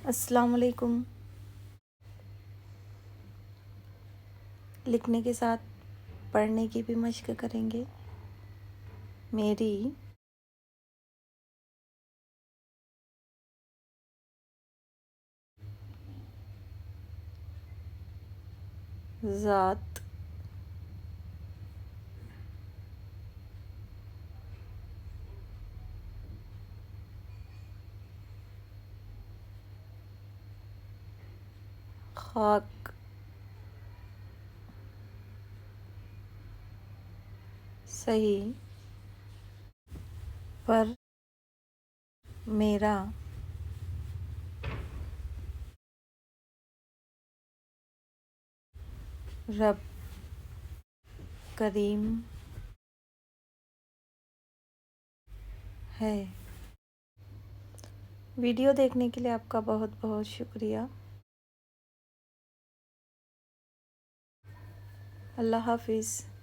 अस्सलाम वालेकुम। लिखने के साथ पढ़ने की भी मश्क करेंगे। मेरी ज़ात खाक सही पर मेरा रब करीम है। वीडियो देखने के लिए आपका बहुत बहुत शुक्रिया। अल्लाह हाफिज़।